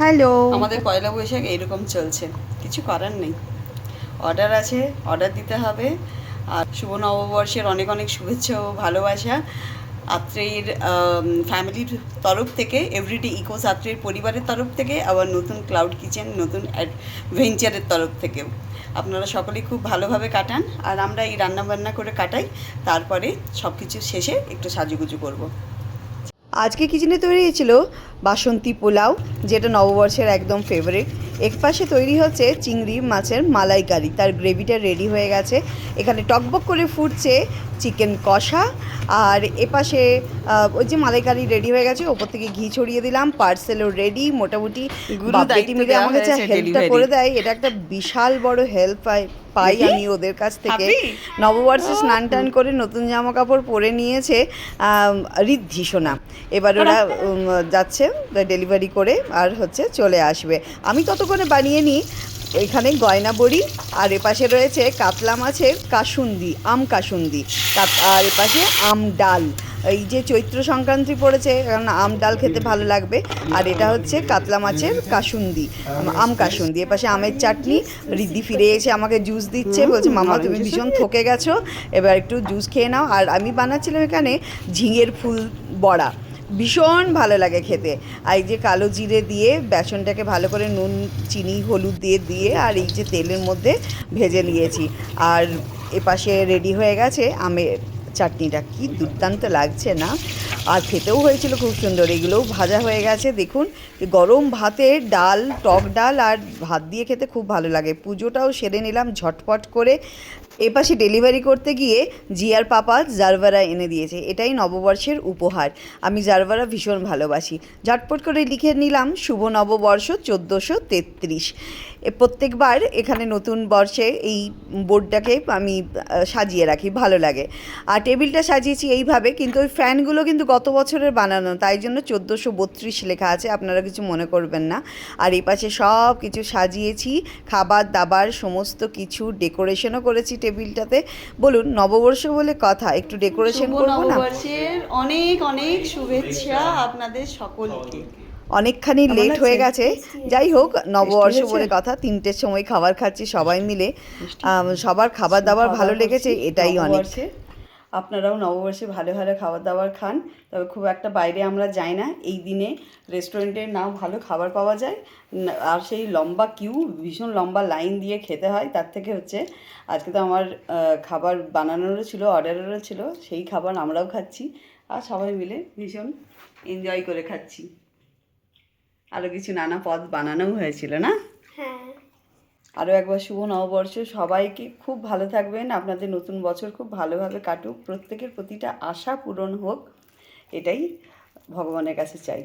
Hello. আমাদের পয়লা বৈশাখ এরকম চলছে, কিছু করার নেই। অর্ডার আছে, অর্ডার দিতে হবে। আর শুভ নববর্ষের অনেক অনেক শুভেচ্ছা ও ভালোবাসা আত্রেয়ীর ফ্যামিলির তরফ থেকে, এভরিডে ইকোস আত্রেয়ীর পরিবারের তরফ থেকে, আবার নতুন ক্লাউড কিচেন নতুন অ্যাডভেঞ্চারের তরফ থেকেও। আপনারা সকলেই খুব ভালোভাবে কাটান, আর আমরা এই রান্নাবান্না করে কাটাই। তারপরে সব কিছু শেষে একটু সাজুগুজু করব। আজকে কিচেনে তৈরি হয়েছিল বাসন্তী পোলাও, যেটা নববর্ষের একদম ফেভারিট। এক পাশে তৈরি হচ্ছে চিংড়ি মাছের মালাইকারি, তার গ্রেভিটা রেডি হয়ে গেছে। এখানে টকবক করে ফুটছে চিকেন কষা। আর এপাশে ওই যে মালাইকারি রেডি হয়ে গেছে, ওপর থেকে ঘি ছড়িয়ে দিলাম। পার্সেলও রেডি মোটামুটি। বাপ বেটি মিলে আমাকে যা হেল্পটা করে দেয়, এটা একটা বিশাল বড় হেল্প পাই আমি ওদের কাছ থেকে। নববর্ষে স্নান টান করে নতুন জামা কাপড় পরে নিয়েছে ঋদ্ধি সোনা। এবার ওরা যাচ্ছে ডেলিভারি করে, আর হচ্ছে চলে আসবে। আমি ততক্ষণে বানিয়ে নিই এখানে গয়না বড়ি, আর এপাশে রয়েছে কাতলা মাছের কাসুন্দি, আম কাসুন্দি। আর এপাশে আম ডাল। এই যে চৈত্র সংক্রান্তি পড়েছে, কারণ আম ডাল খেতে ভালো লাগবে। আর এটা হচ্ছে কাতলা মাছের কাসুন্দি, আম কাসুন্দি। এপাশে আমের চাটনি। রিদ্ধি ফিরে এসে আমাকে জুস দিচ্ছে, বলছে মামা তুমি ভীষণ থকে গেছো, এবার একটু জুস খেয়ে নাও। আর আমি বানাচ্ছিলাম এখানে ঝিঙের ফুল বড়া, ভীষণ ভালো লাগে খেতে। আর এই যে কালো জিরে দিয়ে বেসনটাকে ভালো করে নুন চিনি হলুদ দিয়ে আর এই যে তেলের মধ্যে ভেজে নিয়েছি। আর এপাশে রেডি হয়ে গেছে আমের চাটনিটা, কি দুর্দান্ত লাগছে না? আর খেতেও হয়েছিল খুব সুন্দর। এগুলোও ভাজা হয়ে গেছে দেখুন। গরম ভাতে ডাল, টক ডাল আর ভাত দিয়ে খেতে খুব ভালো লাগে। পুজোটাও সেরে নিলাম ঝটপট করে। এপাশে ডেলিভারি করতে গিয়ে জিয়ার পাপা জারভারা এনে দিয়েছে, এটাই নববর্ষের উপহার। আমি জারভারা ভীষণ ভালোবাসি। ঝটপট করে লিখে নিলাম শুভ নববর্ষ 1433। প্রত্যেকবার এখানে নতুন বর্ষে এই বোর্ডটাকে আমি সাজিয়ে রাখি, ভালো লাগে। আর টেবিলটা সাজিয়েছি এইভাবে, কিন্তু ওই ফ্যানগুলো কিন্তু গত বছরের বানানো, তাই জন্য 1432 লেখা আছে, আপনারা কিছু মনে করবেন না। আর এই পাশে সব কিছু সাজিয়েছি, খাবার দাবার সমস্ত কিছু, ডেকোরেশনও করেছি টেবিলটাতে। বলুন, নববর্ষ বলে কথা, একটু ডেকোরেশন করবো না? নববর্ষের অনেক অনেক শুভেচ্ছা আপনাদের সকলকে। অনেকখানি লেট হয়ে গেছে, যাই হোক নববর্ষ বলে কথা। 3টের সময় খাবার খাচ্ছি সবাই মিলে, সবার খাবার দাবার ভালো লেগেছে, এটাই অনেক। আপনারাও নববর্ষে ভালো ভালো খাবার দাবার খান, তবে খুব একটা বাইরে আমরা যাই না এই দিনে। রেস্টুরেন্টের নাও ভালো খাবার পাওয়া যায়, আর সেই লম্বা কিউ, ভীষণ লম্বা লাইন দিয়ে খেতে হয়। তার থেকে হচ্ছে আজকে তো আমার খাবার বানানোরও ছিল, অর্ডারেরও ছিল, সেই খাবার আমরাও খাচ্ছি, আর সবাই মিলে ভীষণ এনজয় করে খাচ্ছি। আরও কিছু নানা পদ বানানোও হয়েছিল না? হ্যাঁ। আরও একবার শুভ নববর্ষ। সবাইকে খুব ভালো থাকবেন, আপনাদের নতুন বছর খুব ভালোভাবে কাটুক, প্রত্যেকের প্রতিটা আশা পূরণ হোক, এটাই ভগবানের কাছে চাই।